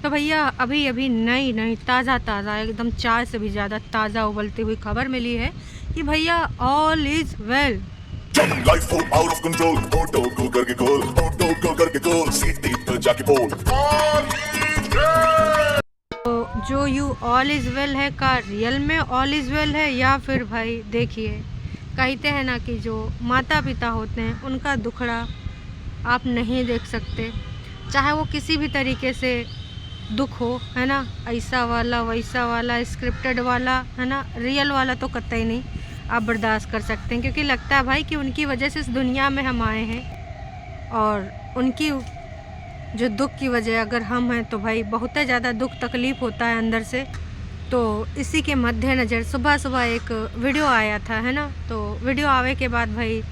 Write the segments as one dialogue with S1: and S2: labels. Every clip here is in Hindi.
S1: तो भैया अभी अभी नई नई ताज़ा एकदम चाय से भी ज़्यादा ताज़ा उबलती हुई खबर मिली है कि भैया all is well.
S2: Life full out of control. Go करके गोल, go करके गोल, सीटी पे जाके बोल।
S1: तो जो यू ऑल इज़ वेल है का रियल में ऑल इज़ वेल है या फिर भाई देखिए, कहते हैं ना कि जो माता पिता होते हैं उनका दुखड़ा आप नहीं देख सकते, चाहे वो किसी भी तरीके से दुख हो, है ना, ऐसा वाला वैसा वाला स्क्रिप्टेड वाला, है ना, रियल वाला तो कतई नहीं आप बर्दाश्त कर सकते हैं, क्योंकि लगता है भाई कि उनकी वजह से इस दुनिया में हम आए हैं और उनकी जो दुख की वजह अगर हम हैं तो भाई बहुत ज़्यादा दुख तकलीफ़ होता है अंदर से। तो इसी के मद्देनज़र सुबह सुबह एक वीडियो आया था, है ना, तो वीडियो आवे के बाद भाई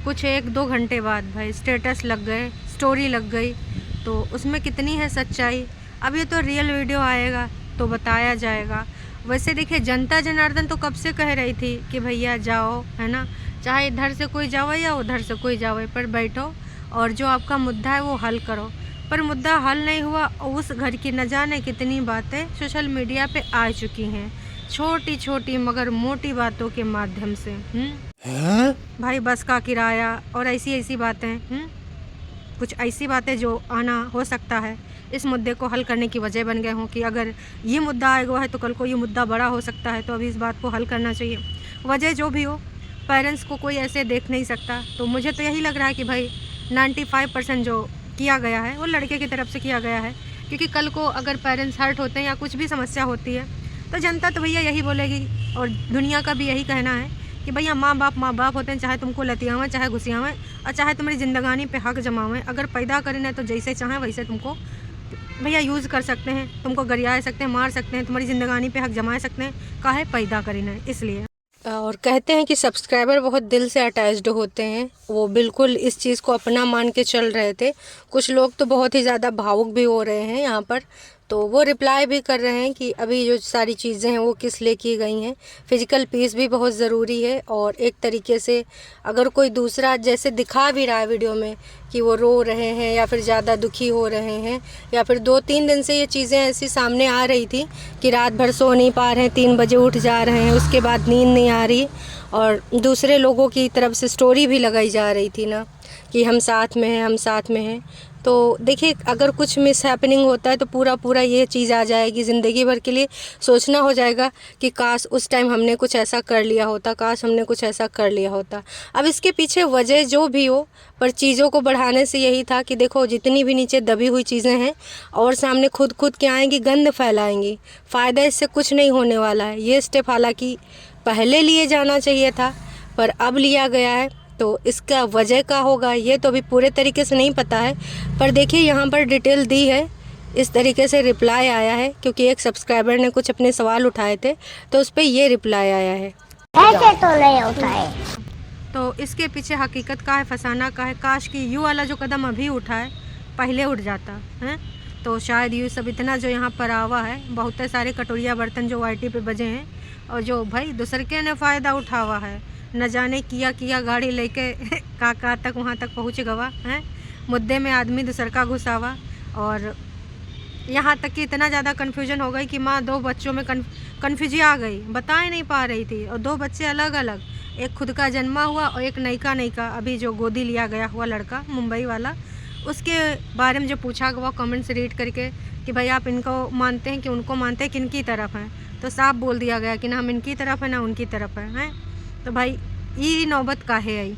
S1: कुछ 1-2 घंटे बाद भाई स्टेटस लग गए, स्टोरी लग गई, तो उसमें कितनी है सच्चाई अब ये तो रियल वीडियो आएगा तो बताया जाएगा। वैसे देखिए जनता जनार्दन तो कब से कह रही थी कि भैया जाओ, है ना, चाहे इधर से कोई जावे या उधर से कोई जावे, पर बैठो और जो आपका मुद्दा है वो हल करो। पर मुद्दा हल नहीं हुआ, उस घर की न जाने कितनी बातें सोशल मीडिया पे आ चुकी हैं, छोटी छोटी मगर मोटी बातों के माध्यम से। भाई बस का किराया और ऐसी ऐसी बातें, कुछ ऐसी बातें जो आना हो सकता है इस मुद्दे को हल करने की वजह बन गए हों कि अगर ये मुद्दा आएगा है तो कल को ये मुद्दा बड़ा हो सकता है, तो अभी इस बात को हल करना चाहिए। वजह जो भी हो, पेरेंट्स को कोई ऐसे देख नहीं सकता। तो मुझे तो यही लग रहा है कि भाई 95% जो किया गया है वो लड़के की तरफ से किया गया है, क्योंकि कल को अगर पेरेंट्स हर्ट होते हैं या कुछ भी समस्या होती है तो जनता तो भैया यही बोलेगी और दुनिया का भी यही कहना है कि भैया माँ बाप होते हैं, चाहे तुमको लतियावें चाहे घुसियावें और चाहे तुम्हारी ज़िंदगानी पे हक जमावें, अगर पैदा करें तो जैसे चाहें वैसे तुमको भैया यूज़ कर सकते हैं, तुमको गरिया सकते हैं, मार सकते हैं, तुम्हारी ज़िंदगानी पे हक जमा सकते हैं, काहे पैदा करें इसलिए। और कहते हैं कि सब्सक्राइबर बहुत दिल से अटैच्ड होते हैं, वो बिल्कुल इस चीज़ को अपना मान के चल रहे थे। कुछ लोग तो बहुत ही ज़्यादा भावुक भी हो रहे हैं यहाँ पर, तो वो रिप्लाई भी कर रहे हैं कि अभी जो सारी चीज़ें हैं वो किस लिए की गई हैं, फिज़िकल पीस भी बहुत ज़रूरी है। और एक तरीके से अगर कोई दूसरा जैसे दिखा भी रहा है वीडियो में कि वो रो रहे हैं या फिर ज़्यादा दुखी हो रहे हैं, या फिर 2-3 दिन से ये चीज़ें ऐसी सामने आ रही थी कि रात भर सो नहीं पा रहे हैं, 3 बजे उठ जा रहे हैं, उसके बाद नींद नहीं आ रही, और दूसरे लोगों की तरफ से स्टोरी भी लगाई जा रही थी ना कि हम साथ में हैं, हम साथ में हैं। तो देखिए अगर कुछ मिस हैपनिंग होता है तो पूरा ये चीज़ आ जाएगी, ज़िंदगी भर के लिए सोचना हो जाएगा कि काश उस टाइम हमने कुछ ऐसा कर लिया होता, काश हमने कुछ ऐसा कर लिया होता। अब इसके पीछे वजह जो भी हो, पर चीज़ों को बढ़ाने से यही था कि देखो जितनी भी नीचे दबी हुई चीज़ें हैं और सामने खुद क्या आएंगी, गंद फैलाएंगी, फ़ायदा इससे कुछ नहीं होने वाला है। ये स्टेप हालांकि पहले लिए जाना चाहिए था पर अब लिया गया है, तो इसका वजह क्या होगा ये तो अभी पूरे तरीके से नहीं पता है। पर देखिए यहाँ पर डिटेल दी है, इस तरीके से रिप्लाई आया है, क्योंकि एक सब्सक्राइबर ने कुछ अपने सवाल उठाए थे तो उस पर ये रिप्लाई आया है।
S3: ऐसे तो नहीं उठाए।
S1: तो इसके पीछे हकीकत का है, फसाना का है। काश कि यू वाला जो कदम अभी उठाए पहले उठ जाता है, तो शायद ये सब इतना जो यहाँ पर आवा है, बहुत सारे कटोरिया बर्तन जो वाईटी पे बजे हैं और जो भाई दूसरे के ने फ़ायदा उठावा है, न जाने किया गाड़ी लेके कहाँ तक वहाँ तक पहुँच गवा है, मुद्दे में आदमी दूसर का घुसावा। और यहाँ तक कि इतना ज़्यादा कन्फ्यूजन हो गई कि माँ 2 बच्चों में कन्फ्यूजी आ गई, बता ही नहीं पा रही थी, और 2 बच्चे अलग अलग, एक खुद का जन्मा हुआ और एक नयका अभी जो गोदी लिया गया हुआ लड़का मुंबई वाला, उसके बारे में जो पूछा गया कमेंट्स रीड करके कि भाई आप इनको मानते हैं कि उनको मानते हैं, किनकी तरफ हैं, तो साफ बोल दिया गया कि ना हम इनकी तरफ है ना उनकी तरफ हैं। तो भाई ये नौबत काहे आई,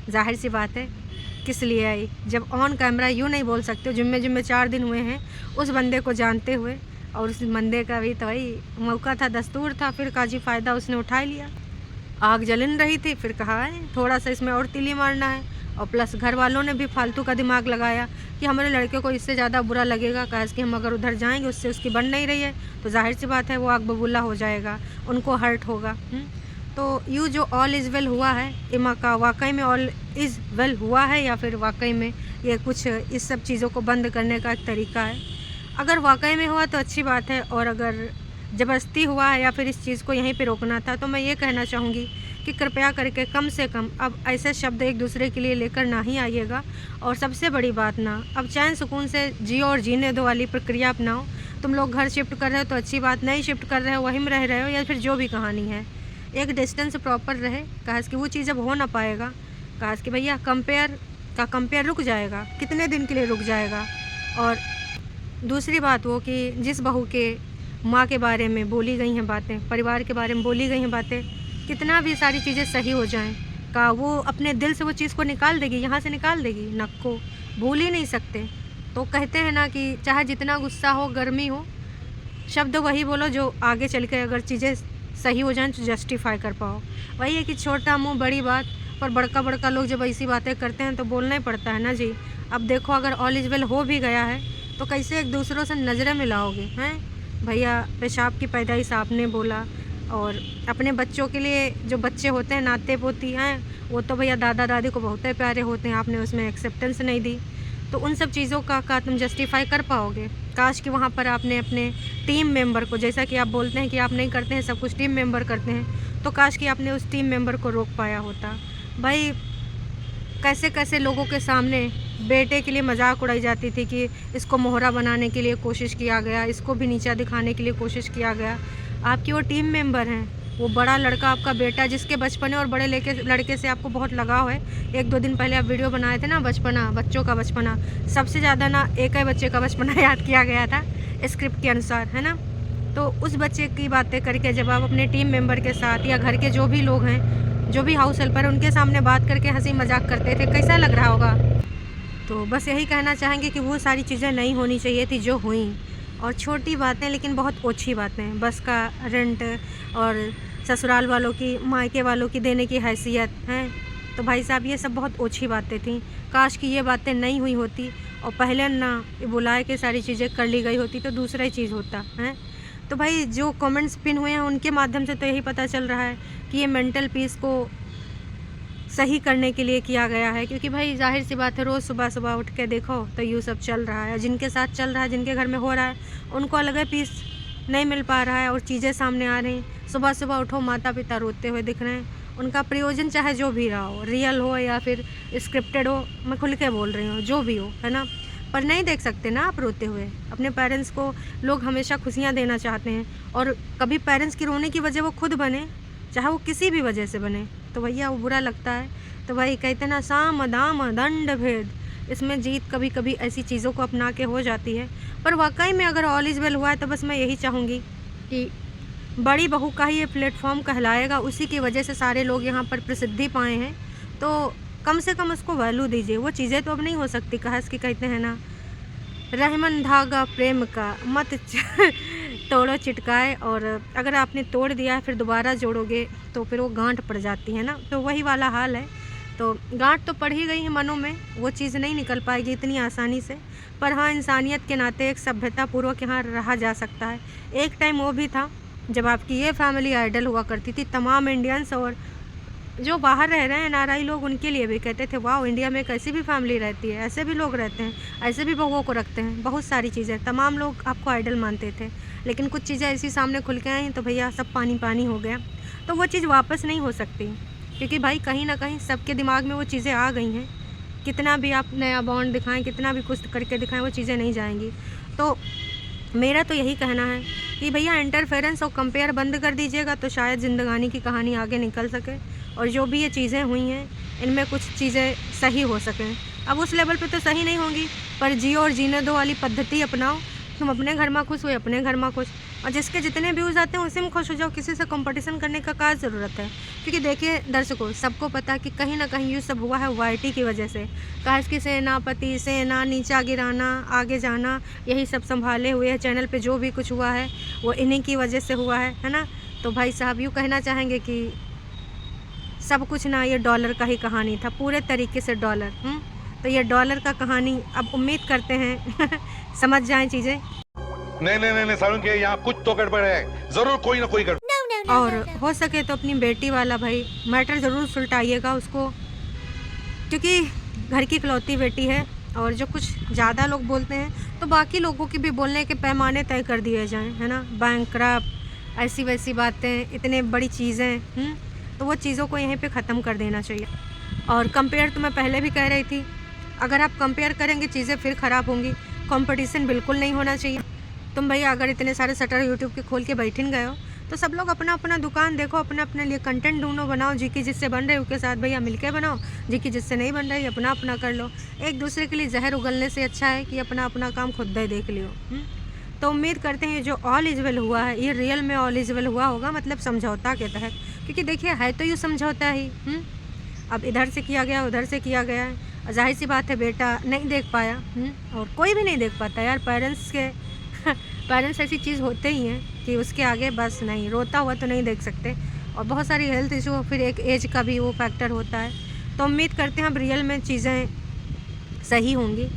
S1: जाहिर सी बात है किस लिए आई, जब ऑन कैमरा यूँ नहीं बोल सकते, जुम्मे 4 दिन हुए हैं उस बंदे को जानते हुए, और उस बंदे का भी तो वही मौका था, दस्तूर था, फिर काजी फ़ायदा उसने उठा लिया। आग जलन रही थी, फिर कहा है थोड़ा सा इसमें और तीली मारना है, और प्लस घर वालों ने भी फालतू का दिमाग लगाया कि हमारे लड़के को इससे ज़्यादा बुरा लगेगा, कहा कि हम अगर उधर जाएंगे उससे उसकी बन नहीं रही है तो जाहिर सी बात है वो आग बबूला हो जाएगा, उनको हर्ट होगा। तो यू जो ऑल इज़ वेल हुआ है, इमा का वाकई में ऑल इज़ वेल हुआ है या फिर वाकई में ये कुछ इस सब चीज़ों को बंद करने का एक तरीका है। अगर वाकई में हुआ तो अच्छी बात है, और अगर ज़बरदस्ती हुआ है या फिर इस चीज़ को यहीं पे रोकना था, तो मैं ये कहना चाहूँगी कि कृपया करके कम से कम अब ऐसे शब्द एक दूसरे के लिए लेकर ना ही आइएगा। और सबसे बड़ी बात ना, अब चैन सुकून से जियो और जीने दो वाली प्रक्रिया अपनाओ। तुम लोग घर शिफ्ट कर रहे हो तो अच्छी बात, नहीं शिफ्ट कर रहे हो वहीं में रह रहे हो या फिर जो भी कहानी है, एक डिस्टेंस प्रॉपर रहे। काश कि वो चीज़ अब हो ना पाएगा। काश कि भैया कंपेयर रुक जाएगा, कितने दिन के लिए रुक जाएगा। और दूसरी बात वो कि जिस बहू के माँ के बारे में बोली गई हैं बातें, परिवार के बारे में बोली गई हैं बातें, कितना भी सारी चीज़ें सही हो जाएं, का वो अपने दिल से वो चीज़ को निकाल देगी, यहाँ से निकाल देगी, नक को भूल ही नहीं सकते। तो कहते हैं ना कि चाहे जितना गुस्सा हो, गर्मी हो, शब्द वही बोलो जो आगे चल के अगर चीज़ें सही हो जाएं तो जस्टिफाई कर पाओ। वही है कि छोटा मुँह बड़ी बात, पर बड़का लोग जब ऐसी बातें करते हैं तो बोलना ही पड़ता है ना जी। अब देखो अगर ऑल इज वेल हो भी गया है तो कैसे एक दूसरों से नज़रें मिलाओगे हैं भैया। पेशाब की पैदाइश आपने बोला, और अपने बच्चों के लिए जो बच्चे होते हैं नाते पोती हैं, वो तो भैया दादा दादी को बहुत प्यारे होते हैं, आपने उसमें एक्सेप्टेंस नहीं दी। तो उन सब चीज़ों का तुम जस्टिफाई कर पाओगे। काश कि वहाँ पर आपने अपने टीम मेंबर को, जैसा कि आप बोलते हैं कि आप नहीं करते हैं सब कुछ, टीम मेंबर करते हैं, तो काश कि आपने उस टीम मेंबर को रोक पाया होता। भाई कैसे कैसे लोगों के सामने बेटे के लिए मजाक उड़ाई जाती थी कि इसको मोहरा बनाने के लिए कोशिश किया गया, इसको भी नीचा दिखाने के लिए कोशिश किया गया। आपकी वो टीम मेंबर हैं, वो बड़ा लड़का आपका बेटा जिसके बचपने और बड़े लड़के से आपको बहुत लगाव है। 1-2 दिन पहले आप वीडियो बनाए थे ना, बच्चों का बचपना, सबसे ज़्यादा ना एक ही बच्चे का बचपना याद किया गया था स्क्रिप्ट के अनुसार, है ना। तो उस बच्चे की बातें करके जब आप अपने टीम मेंबर के साथ या घर के जो भी लोग हैं, जो भी हाउस हेल्पर, उनके सामने बात करके हंसी मजाक करते थे, कैसा लग रहा होगा। तो बस यही कहना चाहेंगे कि वो सारी चीज़ें नहीं होनी चाहिए थी जो हुई। और छोटी बातें लेकिन बहुत ओछी बातें, बस का रेंट और ससुराल वालों की, मायके वालों की देने की हैसियत है, तो भाई साहब ये सब बहुत ओछी बातें थी। काश कि ये बातें नहीं हुई होती और पहले ना बुलाए के सारी चीज़ें कर ली गई होती तो दूसरा ही चीज़ होता है। तो भाई जो कमेंट्स पिन हुए हैं उनके माध्यम से तो यही पता चल रहा है कि ये मेंटल पीस को सही करने के लिए किया गया है। क्योंकि भाई जाहिर सी बात है, रोज़ सुबह उठ के देखो तो यूँ सब चल रहा है। जिनके साथ चल रहा है, जिनके घर में हो रहा है, उनको अलग ही पीस नहीं मिल पा रहा है और चीज़ें सामने आ रही। सुबह उठो, माता पिता रोते हुए दिख रहे हैं। उनका प्रयोजन चाहे जो भी रहा हो, रियल हो या फिर स्क्रिप्टेड हो, मैं खुल के बोल रही हूँ, जो भी हो, है ना, पर नहीं देख सकते ना आप रोते हुए। अपने पेरेंट्स को लोग हमेशा खुशियाँ देना चाहते हैं, और कभी पेरेंट्स की रोने की वजह वो खुद बने, चाहे वो किसी भी वजह से बने, तो भैया वो बुरा लगता है। तो भाई कहते ना, साम दाम दंड भेद, इसमें जीत कभी कभी ऐसी चीज़ों को अपना के हो जाती है। पर वाकई में अगर ऑल इज़ वेल हुआ है तो बस मैं यही चाहूँगी कि बड़ी बहू का ही ये प्लेटफॉर्म कहलाएगा, उसी की वजह से सारे लोग यहाँ पर प्रसिद्धि पाए हैं, तो कम से कम उसको वैल्यू दीजिए। वो चीज़ें तो अब नहीं हो सकती, कहस की कहते हैं ना, रहमन धागा प्रेम का मत तोड़ो चिटकाए, और अगर आपने तोड़ दिया है फिर दोबारा जोड़ोगे तो फिर वो गांठ पड़ जाती है ना। तो वही वाला हाल है। तो गांठ तो पड़ ही गई है मनों में, वो चीज़ नहीं निकल पाएगी इतनी आसानी से। पर हाँ, इंसानियत के नाते एक सभ्यतापूर्वक यहाँ रहा जा सकता है। एक टाइम वो भी था जब आपकी ये फैमिली आइडल हुआ करती थी। तमाम इंडियंस और जो बाहर रह रहे हैं NRI लोग, उनके लिए भी कहते थे वाह, इंडिया में एक ऐसी भी फैमिली रहती है, ऐसे भी लोग रहते हैं, ऐसे भी बहुओं को रखते हैं, बहुत सारी चीज़ें। तमाम लोग आपको आइडल मानते थे, लेकिन कुछ चीज़ें ऐसी सामने खुल के आई तो भैया सब पानी पानी हो गया। तो वो चीज़ वापस नहीं हो सकती, क्योंकि भाई कहीं ना कहीं सबके दिमाग में वो चीज़ें आ गई हैं। कितना भी आप नया बॉन्ड दिखाएं, कितना भी कुछ करके दिखाएं, वो चीज़ें नहीं जाएंगी। तो मेरा तो यही कहना है कि भैया इंटरफेरेंस और कंपेयर बंद कर दीजिएगा तो शायद ज़िंदगानी की कहानी आगे निकल सके, और जो भी ये चीज़ें हुई हैं इनमें कुछ चीज़ें सही हो सकें। अब उस लेवल पे तो सही नहीं होंगी, पर जियो और जीने दो वाली पद्धति अपनाओ। तुम अपने घर में खुश हो, अपने घर में खुश, और जिसके जितने व्यूज़ आते हैं उसी में खुश हो जाओ। किसी से कंपटीशन करने का क्या ज़रूरत है। क्योंकि देखिए दर्शकों, सबको पता कि कहीं ना कहीं ये सब हुआ है YT की वजह से। काश की सेनापति, सेना नीचा गिराना, आगे जाना, यही सब संभाले हुए चैनल पे जो भी कुछ हुआ है वो इन्हीं की वजह से हुआ है ना। तो भाई साहब यूँ कहना चाहेंगे कि सब कुछ ना ये डॉलर का ही कहानी था, पूरे तरीके से डॉलर। तो ये डॉलर का कहानी अब उम्मीद करते हैं समझ जाएं चीज़ें।
S4: नहीं सारुण के यहाँ कुछ तो गड़बड़ है, जरूर कोई ना कोई गड़बड़।
S1: और हो सके तो अपनी बेटी वाला भाई मैटर ज़रूर सुलटाइएगा उसको, क्योंकि घर की इकलौती बेटी है। और जो कुछ ज़्यादा लोग बोलते हैं तो बाकी लोगों की भी बोलने के पैमाने तय कर दिए जाएं, है ना। बैंकक्रप्ट, ऐसी वैसी बातें, इतने बड़ी चीज़ें, तो वो चीज़ों को यहीं पे ख़त्म कर देना चाहिए। और कंपेयर तो मैं पहले भी कह रही थी, अगर आप कंपेयर करेंगे चीज़ें फिर ख़राब होंगी। कंपटीशन बिल्कुल नहीं होना चाहिए। तुम भैया अगर इतने सारे शटर यूट्यूब के खोल के बैठिन गए हो तो सब लोग अपना अपना दुकान देखो, अपना अपने लिए कंटेंट ढूंढो, बनाओ। जी की जिससे बन रहे उसके साथ भैया मिलके बनाओ, जी की जिससे नहीं बन रही अपना अपना कर लो। एक दूसरे के लिए जहर उगलने से अच्छा है कि अपना अपना काम खुद ही देख लियो। तो उम्मीद करते हैं जो ऑल इज़ वेल हुआ है ये रियल में ऑल इज़ वेल हुआ होगा, मतलब समझौता के तहत। क्योंकि देखिए है तो यूँ समझौता ही। अब इधर से किया गया उधर से किया गया है। जाहिर सी बात है बेटा नहीं देख पाया, और कोई भी नहीं देख पाता यार। पेरेंट्स ऐसी चीज़ होते ही हैं कि उसके आगे बस नहीं, रोता हुआ तो नहीं देख सकते। और बहुत सारी हेल्थ इशू, फिर एक एज का भी वो फैक्टर होता है। तो उम्मीद करते हैं अब रियल में चीज़ें सही होंगी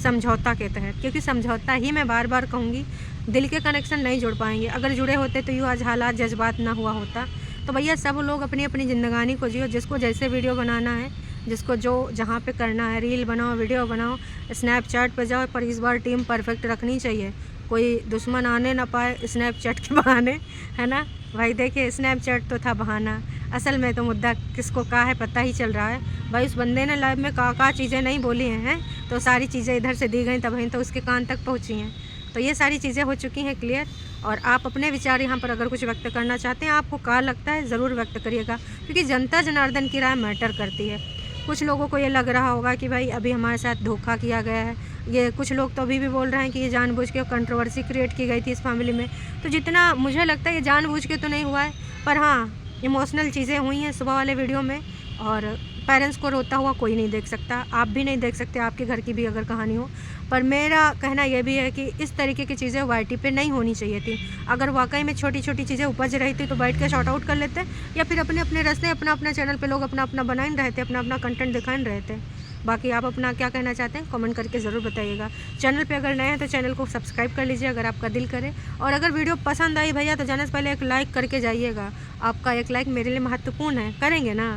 S1: समझौता के तहत। क्योंकि समझौता ही मैं बार बार कहूँगी, दिल के कनेक्शन नहीं जुड़ पाएंगे। अगर जुड़े होते तो यूँ आज हालात जज्बात ना हुआ होता। तो भैया सब लोग अपनी अपनी ज़िंदगानी को जियो, जिसको जैसे वीडियो बनाना है, जिसको जो जहाँ पे करना है, रील बनाओ, वीडियो बनाओ, स्नैपचैट पे जाओ। पर इस बार टीम परफेक्ट रखनी चाहिए, कोई दुश्मन आने ना पाए स्नैपचैट के बहाने, है ना भाई। देखिए स्नैपचैट तो था बहाना, असल में तो मुद्दा किसको कहा है पता ही चल रहा है। भाई उस बंदे ने लाइव में का चीज़ें नहीं बोली हैं, तो सारी चीज़ें इधर से दी गई तभी तो उसके कान तक पहुँची हैं। तो ये सारी चीज़ें हो चुकी हैं क्लियर। और आप अपने विचार यहाँ पर अगर कुछ व्यक्त करना चाहते हैं, आपको क्या लगता है ज़रूर व्यक्त करिएगा। क्योंकि जनता जनार्दन की राय मैटर करती है। कुछ लोगों को ये लग रहा होगा कि भाई अभी हमारे साथ धोखा किया गया है, ये कुछ लोग तो अभी भी बोल रहे हैं कि ये जानबूझ के कंट्रोवर्सी क्रिएट की गई थी इस फैमिली में। तो जितना मुझे लगता है ये जानबूझ के तो नहीं हुआ है, पर हाँ इमोशनल चीज़ें हुई हैं सुबह वाले वीडियो में। और पेरेंट्स को रोता हुआ कोई नहीं देख सकता, आप भी नहीं देख सकते, आपके घर की भी अगर कहानी हो। पर मेरा कहना यह भी है कि इस तरीके की चीज़ें वाईटी पे नहीं होनी चाहिए थी। अगर वाकई में छोटी छोटी चीज़ें उपज रही थी तो बैठ के शॉर्ट आउट कर लेते, या फिर अपने अपने रास्ते अपना अपना चैनल पे लोग अपना अपना बनाए रहते, अपना अपना कंटेंट दिखाए रहते। बाकी आप अपना क्या कहना चाहते हैं कमेंट करके ज़रूर बताइएगा। चैनल पे अगर नए हैं तो चैनल को सब्सक्राइब कर लीजिए अगर आपका दिल करे। और अगर वीडियो पसंद आई भैया तो जाने से पहले एक लाइक करके जाइएगा। आपका एक लाइक मेरे लिए महत्वपूर्ण है, करेंगे ना?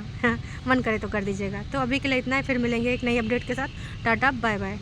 S1: मन करे तो कर दीजिएगा। तो अभी के लिए इतना ही, फिर मिलेंगे एक नई अपडेट के साथ। Tata bye bye.